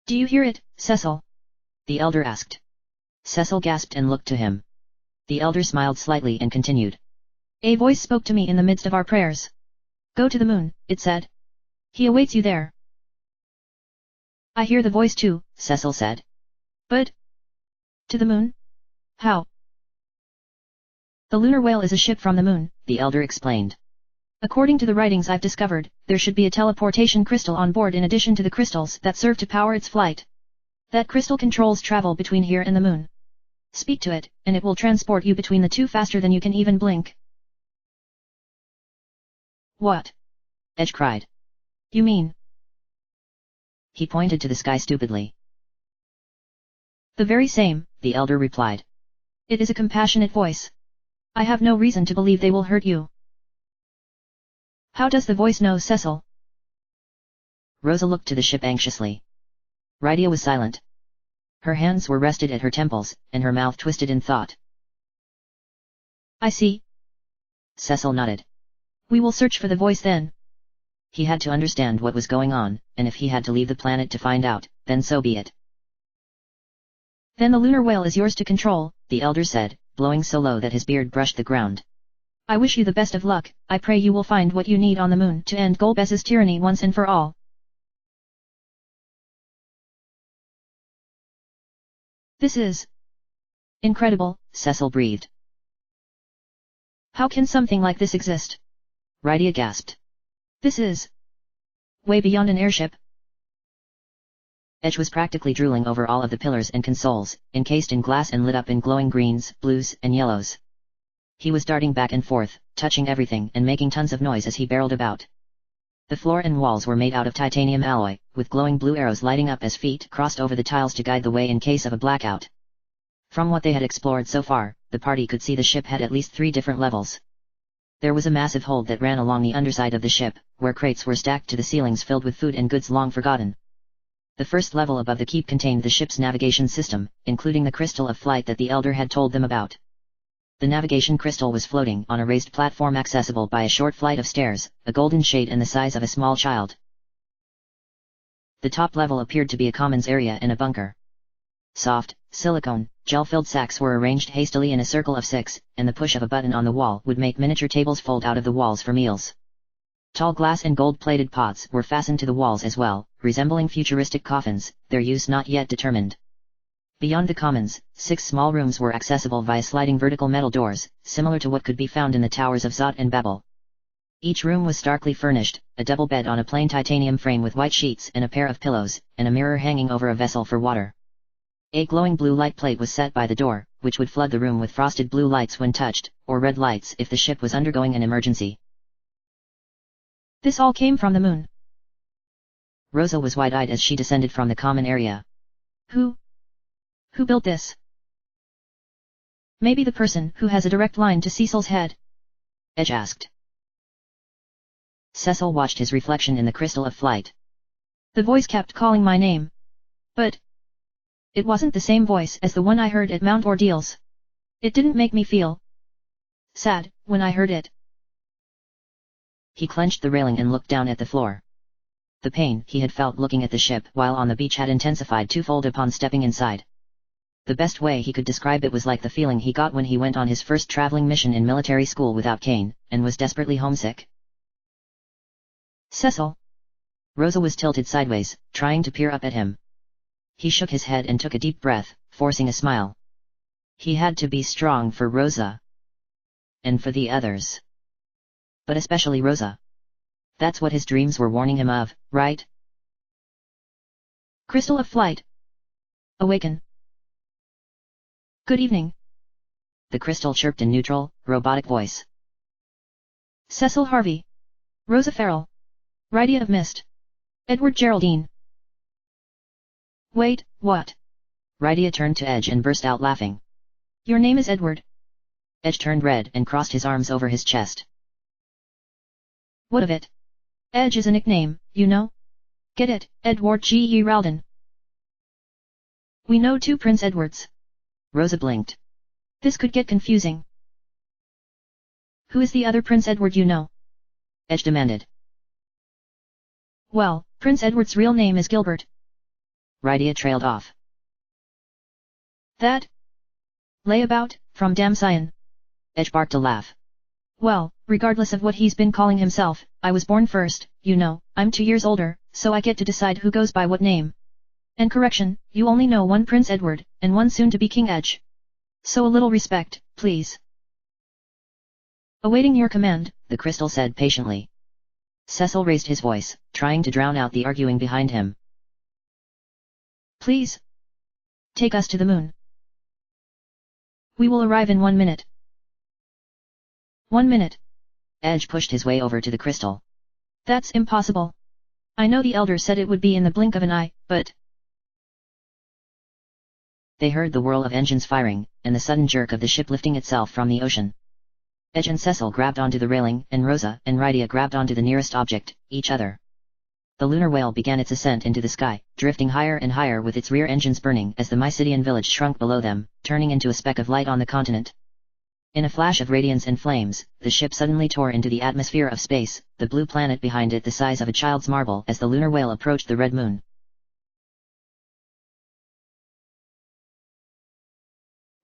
[SPEAKER 2] Do you hear it, Cecil?
[SPEAKER 1] The elder asked. Cecil gasped and looked to him. The elder smiled slightly and continued.
[SPEAKER 2] A voice spoke to me in the midst of our prayers. Go to the moon, it said. He awaits you there. I hear the voice too,
[SPEAKER 1] Cecil said.
[SPEAKER 2] But to the moon? How? The lunar whale is a ship from the moon,
[SPEAKER 1] the elder explained.
[SPEAKER 2] According to the writings I've discovered, there should be a teleportation crystal on board in addition to the crystals that serve to power its flight. That crystal controls travel between here and the moon. Speak to it, and it will transport you between the two faster than you can even blink. What?
[SPEAKER 1] Edge cried.
[SPEAKER 2] You mean?
[SPEAKER 1] He pointed to the sky stupidly.
[SPEAKER 2] The very same,
[SPEAKER 1] the elder replied.
[SPEAKER 2] It is a compassionate voice. I have no reason to believe they will hurt you. How does the voice know, Cecil?
[SPEAKER 1] Rosa looked to the ship anxiously. Rydia was silent. Her hands were rested at her temples, and her mouth twisted in thought.
[SPEAKER 2] I see.
[SPEAKER 1] Cecil nodded.
[SPEAKER 2] We will search for the voice then.
[SPEAKER 1] He had to understand what was going on, and if he had to leave the planet to find out, then so be it.
[SPEAKER 2] Then the lunar whale is yours to control,
[SPEAKER 1] the elder said, blowing so low that his beard brushed the ground.
[SPEAKER 2] I wish you the best of luck. I pray you will find what you need on the moon to end Golbez's tyranny once and for all. This is incredible,
[SPEAKER 1] Cecil breathed.
[SPEAKER 2] How can something like this exist?
[SPEAKER 1] Rydia gasped.
[SPEAKER 2] This is way beyond an airship.
[SPEAKER 1] Edge was practically drooling over all of the pillars and consoles, encased in glass and lit up in glowing greens, blues, and yellows. He was darting back and forth, touching everything and making tons of noise as he barreled about. The floor and walls were made out of titanium alloy, with glowing blue arrows lighting up as feet crossed over the tiles to guide the way in case of a blackout. From what they had explored so far, the party could see the ship had at least 3 different levels. There was a massive hold that ran along the underside of the ship, where crates were stacked to the ceilings filled with food and goods long forgotten. The first level above the keep contained the ship's navigation system, including the crystal of flight that the elder had told them about. The navigation crystal was floating on a raised platform accessible by a short flight of stairs, a golden shade and the size of a small child. The top level appeared to be a commons area and a bunker. Soft, silicone, gel-filled sacks were arranged hastily in a circle of 6, and the push of a button on the wall would make miniature tables fold out of the walls for meals. Tall glass and gold-plated pots were fastened to the walls as well, resembling futuristic coffins, their use not yet determined. Beyond the commons, 6 small rooms were accessible via sliding vertical metal doors, similar to what could be found in the towers of Zot and Babel. Each room was starkly furnished, a double bed on a plain titanium frame with white sheets and a pair of pillows, and a mirror hanging over a vessel for water. A glowing blue light plate was set by the door, which would flood the room with frosted blue lights when touched, or red lights if the ship was undergoing an emergency.
[SPEAKER 2] This all came from the moon.
[SPEAKER 1] Rosa was wide-eyed as she descended from the common area.
[SPEAKER 2] Who built this? Maybe the person who has a direct line to Cecil's head?
[SPEAKER 1] Edge asked. Cecil watched his reflection in the crystal of flight.
[SPEAKER 2] The voice kept calling my name. But it wasn't the same voice as the one I heard at Mount Ordeals. It didn't make me feel sad when I heard it.
[SPEAKER 1] He clenched the railing and looked down at the floor. The pain he had felt looking at the ship while on the beach had intensified twofold upon stepping inside. The best way he could describe it was like the feeling he got when he went on his first traveling mission in military school without Kane, and was desperately homesick.
[SPEAKER 2] Cecil.
[SPEAKER 1] Rosa was tilted sideways, trying to peer up at him. He shook his head and took a deep breath, forcing a smile. He had to be strong for Rosa. And for the others. But especially Rosa. That's what his dreams were warning him of, right?
[SPEAKER 2] Crystal of Flight. Awaken. Good evening.
[SPEAKER 1] The crystal chirped in neutral, robotic voice.
[SPEAKER 2] Cecil Harvey. Rosa Farrell. Rydia of Mist. Edward Geraldine. Wait, what?
[SPEAKER 1] Rydia turned to Edge and burst out laughing.
[SPEAKER 2] Your name is Edward.
[SPEAKER 1] Edge turned red and crossed his arms over his chest.
[SPEAKER 2] What of it? Edge is a nickname, you know? Get it, Edward G. E. Ralden. We know 2 Prince Edwards.
[SPEAKER 1] Rosa blinked.
[SPEAKER 2] This could get confusing. Who is the other Prince Edward you know?
[SPEAKER 1] Edge demanded.
[SPEAKER 2] Well, Prince Edward's real name is Gilbert.
[SPEAKER 1] Rydia trailed off.
[SPEAKER 2] That? Layabout, from Damcyan.
[SPEAKER 1] Edge barked a laugh.
[SPEAKER 2] Well, regardless of what he's been calling himself, I was born first, you know, I'm 2 years older, so I get to decide who goes by what name. And correction, you only know 1 Prince Edward, and 1 soon-to-be King Edge. So a little respect, please. Awaiting your command,
[SPEAKER 1] the crystal said patiently. Cecil raised his voice, trying to drown out the arguing behind him.
[SPEAKER 2] Please. Take us to the moon. We will arrive in 1 minute. 1 minute.
[SPEAKER 1] Edge pushed his way over to the crystal.
[SPEAKER 2] That's impossible. I know the Elder said it would be in the blink of an eye, but...
[SPEAKER 1] They heard the whirl of engines firing, and the sudden jerk of the ship lifting itself from the ocean. Edge and Cecil grabbed onto the railing, and Rosa and Rydia grabbed onto the nearest object, each other. The lunar whale began its ascent into the sky, drifting higher and higher with its rear engines burning as the Mysidian village shrunk below them, turning into a speck of light on the continent. In a flash of radiance and flames, the ship suddenly tore into the atmosphere of space, the blue planet behind it the size of a child's marble as the lunar whale approached the red moon.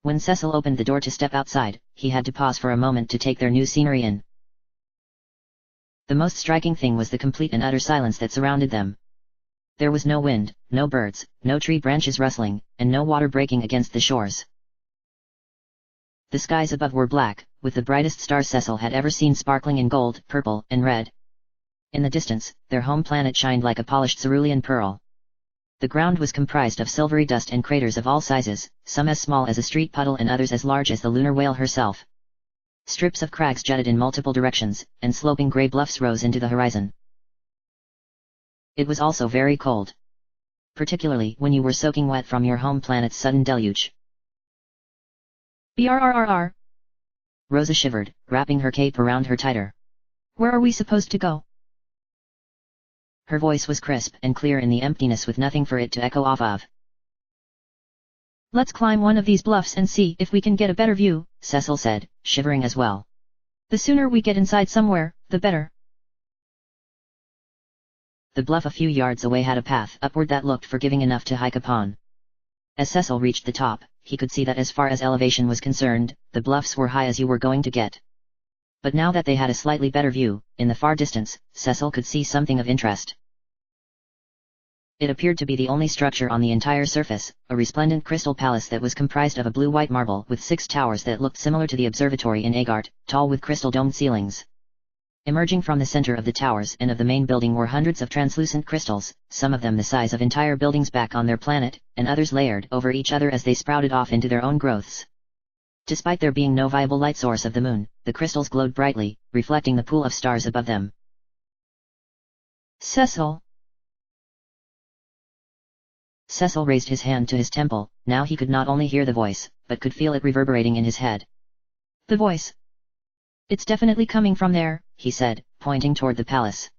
[SPEAKER 1] When Cecil opened the door to step outside, he had to pause for a moment to take their new scenery in. The most striking thing was the complete and utter silence that surrounded them. There was no wind, no birds, no tree branches rustling, and no water breaking against the shores. The skies above were black, with the brightest stars Cecil had ever seen sparkling in gold, purple, and red. In the distance, their home planet shined like a polished cerulean pearl. The ground was comprised of silvery dust and craters of all sizes, some as small as a street puddle and others as large as the lunar whale herself. Strips of crags jutted in multiple directions, and sloping grey bluffs rose into the horizon. It was also very cold. Particularly when you were soaking wet from your home planet's sudden deluge.
[SPEAKER 2] Brrrr.
[SPEAKER 1] Rosa shivered, wrapping her cape around her tighter.
[SPEAKER 2] Where are we supposed to go?
[SPEAKER 1] Her voice was crisp and clear in the emptiness with nothing for it to echo off of.
[SPEAKER 2] Let's climb one of these bluffs and see if we can get a better view,
[SPEAKER 1] Cecil said, shivering as well.
[SPEAKER 2] The sooner we get inside somewhere, the better.
[SPEAKER 1] The bluff a few yards away had a path upward that looked forgiving enough to hike upon. As Cecil reached the top, he could see that as far as elevation was concerned, the bluffs were high as you were going to get. But now that they had a slightly better view, in the far distance, Cecil could see something of interest. It appeared to be the only structure on the entire surface, a resplendent crystal palace that was comprised of a blue-white marble with 6 towers that looked similar to the observatory in Agart, tall with crystal-domed ceilings. Emerging from the center of the towers and of the main building were hundreds of translucent crystals, some of them the size of entire buildings back on their planet, and others layered over each other as they sprouted off into their own growths. Despite there being no viable light source of the moon, the crystals glowed brightly, reflecting the pool of stars above them.
[SPEAKER 2] Cecil.
[SPEAKER 1] Cecil raised his hand to his temple. Now he could not only hear the voice, but could feel it reverberating in his head.
[SPEAKER 2] The voice. It's definitely coming from there,
[SPEAKER 1] he said, pointing toward the palace.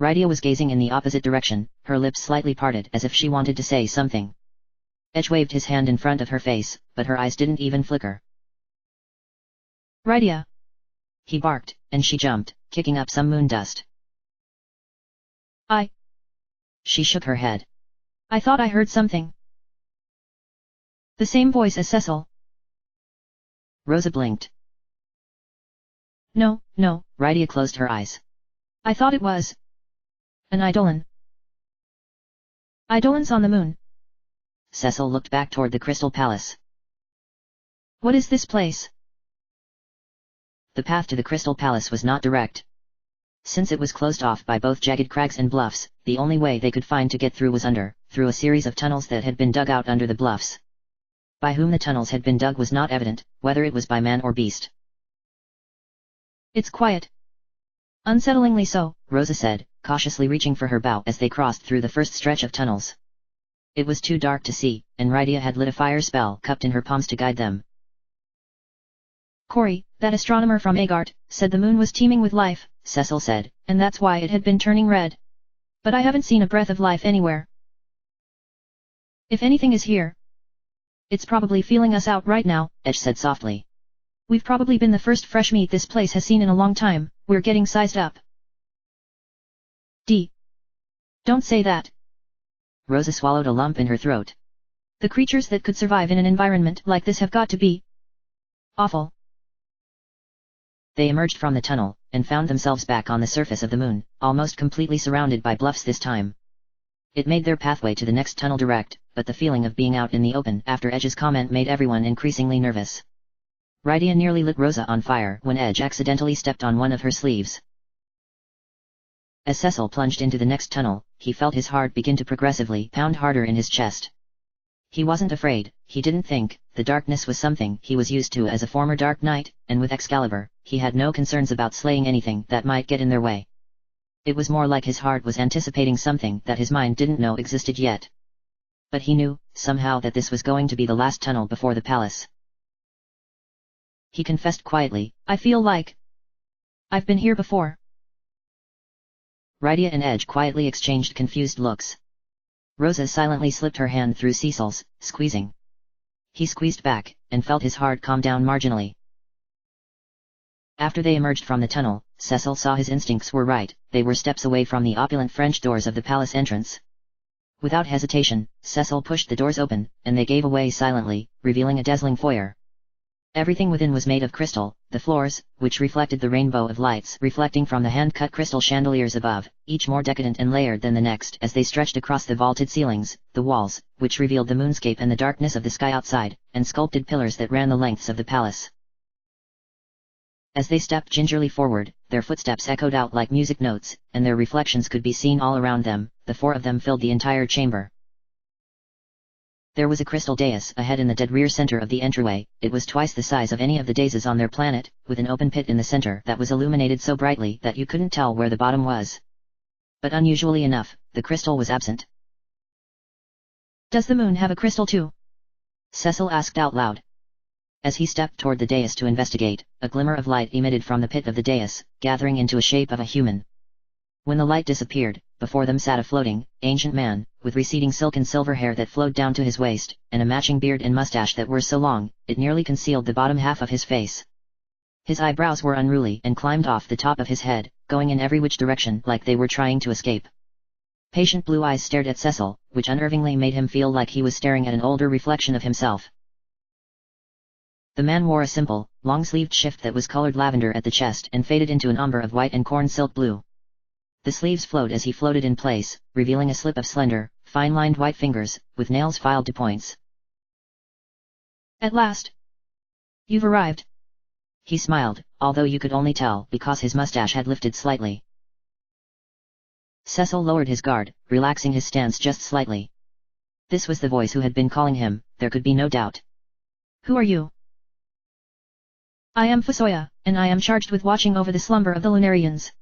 [SPEAKER 1] Rydia was gazing in the opposite direction, her lips slightly parted as if she wanted to say something. Edge waved his hand in front of her face, but her eyes didn't even flicker.
[SPEAKER 2] Rydia!
[SPEAKER 1] He barked, and she jumped, kicking up some moon dust. She shook her head.
[SPEAKER 2] I thought I heard something. The same voice as Cecil.
[SPEAKER 1] Rosa blinked.
[SPEAKER 2] No,
[SPEAKER 1] Rydia closed her eyes.
[SPEAKER 2] I thought it was an Eidolon. Eidolons on the moon.
[SPEAKER 1] Cecil looked back toward the Crystal Palace.
[SPEAKER 2] What is this place?
[SPEAKER 1] The path to the Crystal Palace was not direct. Since it was closed off by both jagged crags and bluffs, the only way they could find to get through was through a series of tunnels that had been dug out under the bluffs. By whom the tunnels had been dug was not evident, whether it was by man or beast.
[SPEAKER 2] It's quiet. Unsettlingly so,
[SPEAKER 1] Rosa said, cautiously reaching for her bow as they crossed through the first stretch of tunnels. It was too dark to see, and Rydia had lit a fire spell cupped in her palms to guide them.
[SPEAKER 2] Corey, that astronomer from Agart, said the moon was teeming with life,
[SPEAKER 1] Cecil said,
[SPEAKER 2] and that's why it had been turning red. But I haven't seen a breath of life anywhere. If anything is here, it's probably feeling us out right now,
[SPEAKER 1] Edge said softly.
[SPEAKER 2] We've probably been the first fresh meat this place has seen in a long time. We're getting sized up. Don't say that.
[SPEAKER 1] Rosa swallowed a lump in her throat.
[SPEAKER 2] The creatures that could survive in an environment like this have got to be awful.
[SPEAKER 1] They emerged from the tunnel, and found themselves back on the surface of the moon, almost completely surrounded by bluffs this time. It made their pathway to the next tunnel direct, but the feeling of being out in the open after Edge's comment made everyone increasingly nervous. Rydia nearly lit Rosa on fire when Edge accidentally stepped on one of her sleeves. As Cecil plunged into the next tunnel, he felt his heart begin to progressively pound harder in his chest. He wasn't afraid, he didn't think, the darkness was something he was used to as a former Dark Knight, and with Excalibur, he had no concerns about slaying anything that might get in their way. It was more like his heart was anticipating something that his mind didn't know existed yet. But he knew, somehow, that this was going to be the last tunnel before the palace. He confessed quietly,
[SPEAKER 2] I feel like I've been here before.
[SPEAKER 1] Rydia and Edge quietly exchanged confused looks. Rosa silently slipped her hand through Cecil's, squeezing. He squeezed back, and felt his heart calm down marginally. After they emerged from the tunnel, Cecil saw his instincts were right, they were steps away from the opulent French doors of the palace entrance. Without hesitation, Cecil pushed the doors open, and they gave away silently, revealing a dazzling foyer. Everything within was made of crystal, the floors, which reflected the rainbow of lights reflecting from the hand-cut crystal chandeliers above, each more decadent and layered than the next as they stretched across the vaulted ceilings, the walls, which revealed the moonscape and the darkness of the sky outside, and sculpted pillars that ran the lengths of the palace. As they stepped gingerly forward, their footsteps echoed out like music notes, and their reflections could be seen all around them. The 4 of them filled the entire chamber. There was a crystal dais ahead in the dead rear center of the entryway. It was twice the size of any of the daises on their planet, with an open pit in the center that was illuminated so brightly that you couldn't tell where the bottom was. But unusually enough, the crystal was absent.
[SPEAKER 2] Does the moon have a crystal too?
[SPEAKER 1] Cecil asked out loud. As he stepped toward the dais to investigate, a glimmer of light emitted from the pit of the dais, gathering into a shape of a human. When the light disappeared, before them sat a floating, ancient man, with receding silk and silver hair that flowed down to his waist, and a matching beard and mustache that were so long, it nearly concealed the bottom half of his face. His eyebrows were unruly and climbed off the top of his head, going in every which direction like they were trying to escape. Patient blue eyes stared at Cecil, which unnervingly made him feel like he was staring at an older reflection of himself. The man wore a simple, long-sleeved shift that was colored lavender at the chest and faded into an umber of white and corn silk blue. The sleeves flowed as he floated in place, revealing a slip of slender, fine-lined white fingers, with nails filed to points.
[SPEAKER 2] At last. You've arrived.
[SPEAKER 1] He smiled, although you could only tell because his mustache had lifted slightly. Cecil lowered his guard, relaxing his stance just slightly. This was the voice who had been calling him, there could be no doubt.
[SPEAKER 2] Who are you? I am Fusoya, and I am charged with watching over the slumber of the Lunarians.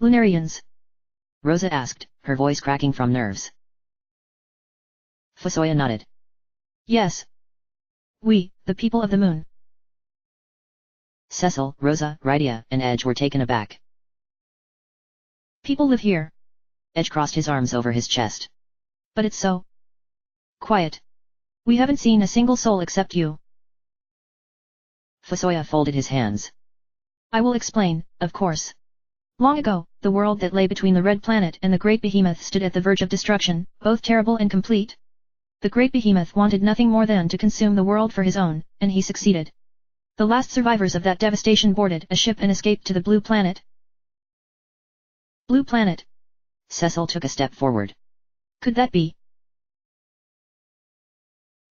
[SPEAKER 2] Lunarians?
[SPEAKER 1] Rosa asked, her voice cracking from nerves. Fusoya nodded.
[SPEAKER 2] Yes. We, the people of the moon.
[SPEAKER 1] Cecil, Rosa, Rydia, and Edge were taken aback.
[SPEAKER 2] People live here.
[SPEAKER 1] Edge crossed his arms over his chest.
[SPEAKER 2] But it's so quiet. We haven't seen a single soul except you.
[SPEAKER 1] Fusoya folded his hands.
[SPEAKER 2] I will explain, of course. Long ago, the world that lay between the Red Planet and the Great Behemoth stood at the verge of destruction, both terrible and complete. The Great Behemoth wanted nothing more than to consume the world for his own, and he succeeded. The last survivors of that devastation boarded a ship and escaped to the Blue Planet. Blue Planet?
[SPEAKER 1] Cecil took a step forward.
[SPEAKER 2] Could that be?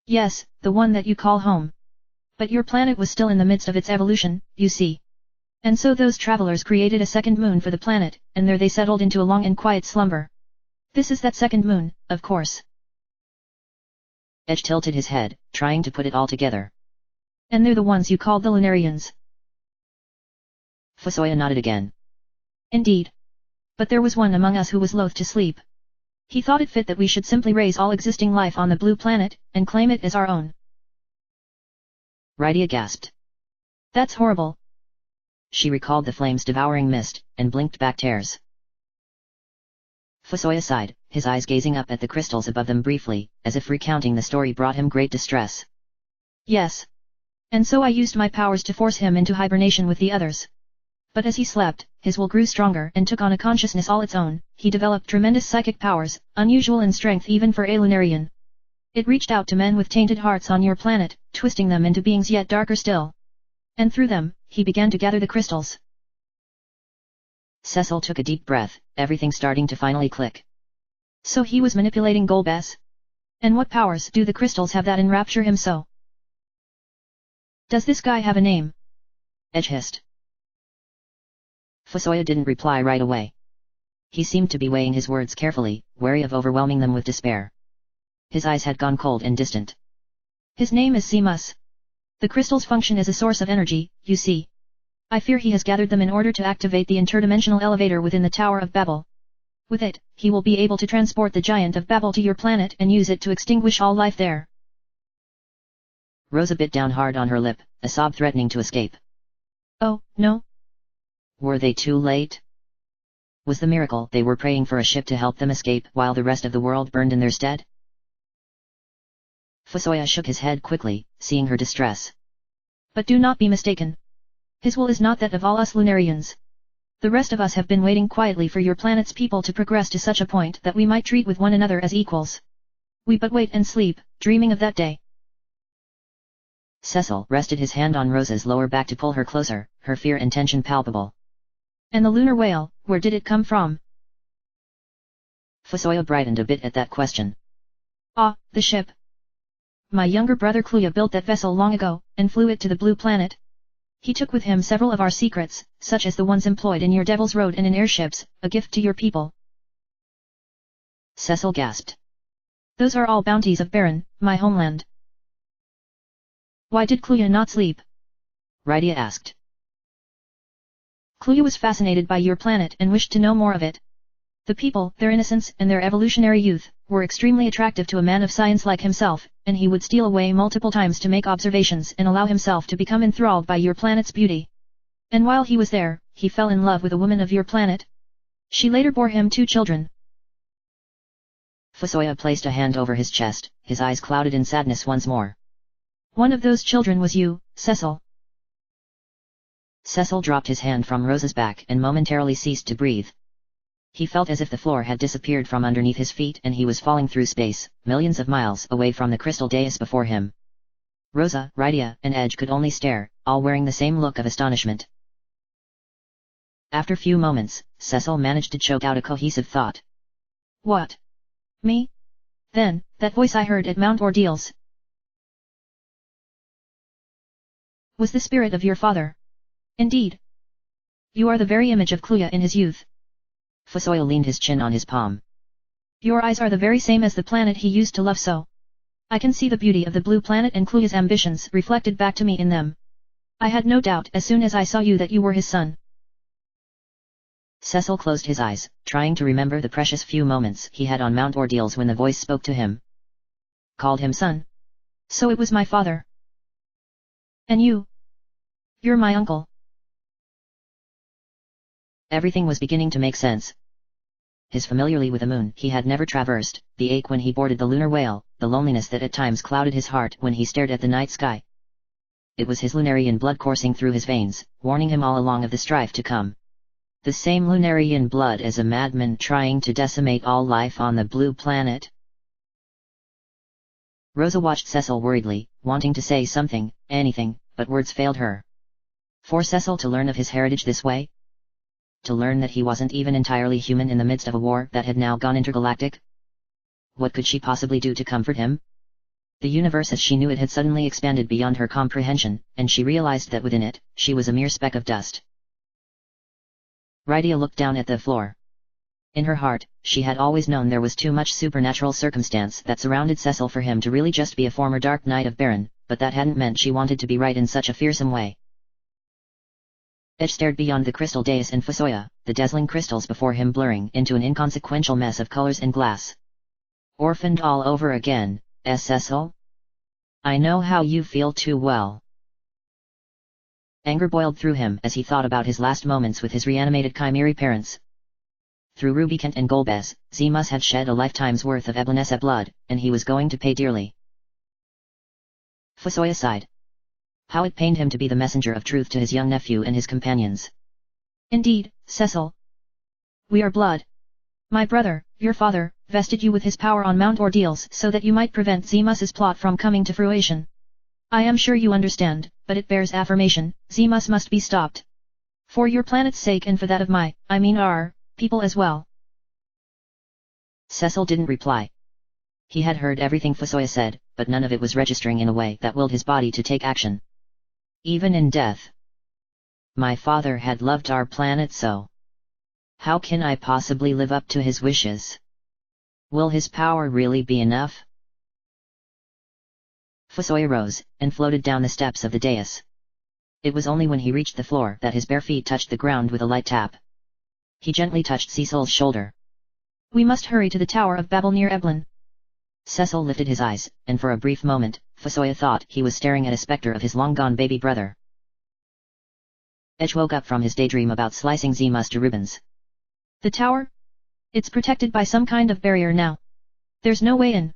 [SPEAKER 2] Yes, the one that you call home. But your planet was still in the midst of its evolution, you see. And so those travelers created a second moon for the planet, and there they settled into a long and quiet slumber. This is that second moon, of course.
[SPEAKER 1] Edge tilted his head, trying to put it all together.
[SPEAKER 2] And they're the ones you called the Lunarians.
[SPEAKER 1] Fusoya nodded again.
[SPEAKER 2] Indeed. But there was one among us who was loath to sleep. He thought it fit that we should simply raise all existing life on the Blue Planet, and claim it as our own.
[SPEAKER 1] Rydia gasped.
[SPEAKER 2] That's horrible.
[SPEAKER 1] She recalled the flames devouring mist, and blinked back tears. Fusoya sighed, his eyes gazing up at the crystals above them briefly, as if recounting the story brought him great distress.
[SPEAKER 2] Yes. And so I used my powers to force him into hibernation with the others. But as he slept, his will grew stronger and took on a consciousness all its own. He developed tremendous psychic powers, unusual in strength even for a Lunarian. It reached out to men with tainted hearts on your planet, twisting them into beings yet darker still. And through them, he began to gather the crystals.
[SPEAKER 1] Cecil took a deep breath, everything starting to finally click.
[SPEAKER 2] So he was manipulating Golbez? And what powers do the crystals have that enrapture him so? Does this guy have a name?
[SPEAKER 1] Edge hissed. Fusoya didn't reply right away. He seemed to be weighing his words carefully, wary of overwhelming them with despair. His eyes had gone cold and distant.
[SPEAKER 2] His name is Simus. The crystals function as a source of energy, you see. I fear he has gathered them in order to activate the interdimensional elevator within the Tower of Babel. With it, he will be able to transport the Giant of Babel to your planet and use it to extinguish all life there.
[SPEAKER 1] Rosa bit down hard on her lip, a sob threatening to escape.
[SPEAKER 2] Oh, no?
[SPEAKER 1] Were they too late? Was the miracle they were praying for a ship to help them escape while the rest of the world burned in their stead? Fusoya shook his head quickly, seeing her distress.
[SPEAKER 2] But do not be mistaken. His will is not that of all us Lunarians. The rest of us have been waiting quietly for your planet's people to progress to such a point that we might treat with one another as equals. We but wait and sleep, dreaming of that day.
[SPEAKER 1] Cecil rested his hand on Rosa's lower back to pull her closer, her fear and tension palpable.
[SPEAKER 2] And the lunar whale, where did it come from?
[SPEAKER 1] Fusoya brightened a bit at that question.
[SPEAKER 2] Ah, the ship. My younger brother Kluya built that vessel long ago, and flew it to the Blue Planet. He took with him several of our secrets, such as the ones employed in your Devil's Road and in airships, a gift to your people.
[SPEAKER 1] Cecil gasped.
[SPEAKER 2] Those are all bounties of Baron, my homeland. Why did Kluya not sleep?
[SPEAKER 1] Rydia asked.
[SPEAKER 2] Kluya was fascinated by your planet and wished to know more of it. The people, their innocence and their evolutionary youth, were extremely attractive to a man of science like himself, and he would steal away multiple times to make observations and allow himself to become enthralled by your planet's beauty. And while he was there, he fell in love with a woman of your planet. She later bore him 2 children.
[SPEAKER 1] Fusoya placed a hand over his chest, his eyes clouded in sadness once more.
[SPEAKER 2] One of those children was you, Cecil.
[SPEAKER 1] Cecil dropped his hand from Rosa's back and momentarily ceased to breathe. He felt as if the floor had disappeared from underneath his feet and he was falling through space, millions of miles away from the crystal dais before him. Rosa, Rydia, and Edge could only stare, all wearing the same look of astonishment. After few moments, Cecil managed to choke out a cohesive thought.
[SPEAKER 2] What? Me? Then, that voice I heard at Mount Ordeals was the spirit of your father. Indeed. You are the very image of Kluya in his youth.
[SPEAKER 1] Fusoya leaned his chin on his palm.
[SPEAKER 2] Your eyes are the very same as the planet he used to love so. I can see the beauty of the blue planet and Kluya's ambitions reflected back to me in them. I had no doubt as soon as I saw you that you were his son.
[SPEAKER 1] Cecil closed his eyes, trying to remember the precious few moments he had on Mount Ordeals when the voice spoke to him. Called him son.
[SPEAKER 2] So it was my father. And you? You're my uncle.
[SPEAKER 1] Everything was beginning to make sense. His familiarity with the moon he had never traversed, the ache when he boarded the lunar whale, the loneliness that at times clouded his heart when he stared at the night sky. It was his Lunarian blood coursing through his veins, warning him all along of the strife to come. The same Lunarian blood as a madman trying to decimate all life on the blue planet. Rosa watched Cecil worriedly, wanting to say something, anything, but words failed her. For Cecil to learn of his heritage this way? To learn that he wasn't even entirely human in the midst of a war that had now gone intergalactic? What could she possibly do to comfort him? The universe as she knew it had suddenly expanded beyond her comprehension, and she realized that within it, she was a mere speck of dust. Rydia looked down at the floor. In her heart, she had always known there was too much supernatural circumstance that surrounded Cecil for him to really just be a former Dark Knight of Baron, but that hadn't meant she wanted to be right in such a fearsome way. Edge stared beyond the crystal dais and Fusoya, the dazzling crystals before him blurring into an inconsequential mess of colors and glass. Orphaned all over again, Cecil? I know how you feel too well. Anger boiled through him as he thought about his last moments with his reanimated Chimeri parents. Through Rubicant and Golbez, Zemus had shed a lifetime's worth of Eblanessa blood, and he was going to pay dearly. Fusoya sighed. How it pained him to be the messenger of truth to his young nephew and his companions.
[SPEAKER 2] Indeed, Cecil. We are blood. My brother, your father, vested you with his power on Mount Ordeals so that you might prevent Zemus's plot from coming to fruition. I am sure you understand, but it bears affirmation, Zemus must be stopped. For your planet's sake and for that of our people as well.
[SPEAKER 1] Cecil didn't reply. He had heard everything Fusoya said, but none of it was registering in a way that willed his body to take action. Even in death. My father had loved our planet so. How can I possibly live up to his wishes? Will his power really be enough? Fusoya rose, and floated down the steps of the dais. It was only when he reached the floor that his bare feet touched the ground with a light tap. He gently touched Cecil's shoulder.
[SPEAKER 2] We must hurry to the Tower of Babel near Eblan.
[SPEAKER 1] Cecil lifted his eyes, and for a brief moment, Fusoya thought he was staring at a specter of his long-gone baby brother. Edge woke up from his daydream about slicing Zemus to ribbons.
[SPEAKER 2] The tower? It's protected by some kind of barrier now. There's no way in.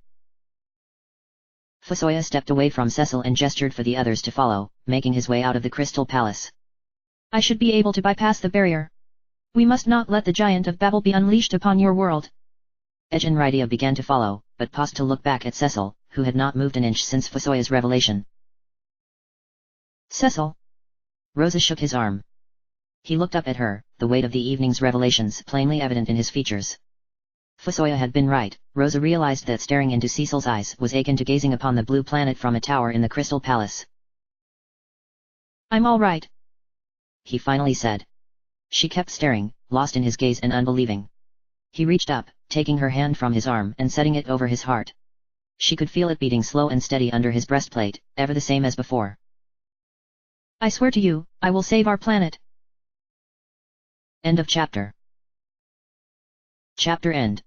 [SPEAKER 1] Fusoya stepped away from Cecil and gestured for the others to follow, making his way out of the Crystal Palace.
[SPEAKER 2] I should be able to bypass the barrier. We must not let the Giant of Babel be unleashed upon your world.
[SPEAKER 1] Edge and Rydia began to follow, but paused to look back at Cecil, who had not moved an inch since Fusoya's revelation.
[SPEAKER 2] Cecil.
[SPEAKER 1] Rosa shook his arm. He looked up at her, the weight of the evening's revelations plainly evident in his features. Fusoya had been right. Rosa realized that staring into Cecil's eyes was akin to gazing upon the blue planet from a tower in the Crystal Palace.
[SPEAKER 2] I'm all right.
[SPEAKER 1] He finally said. She kept staring, lost in his gaze and unbelieving. He reached up, taking her hand from his arm and setting it over his heart. She could feel it beating slow and steady under his breastplate, ever the same as before.
[SPEAKER 2] I swear to you, I will save our planet.
[SPEAKER 1] End of chapter. Chapter end.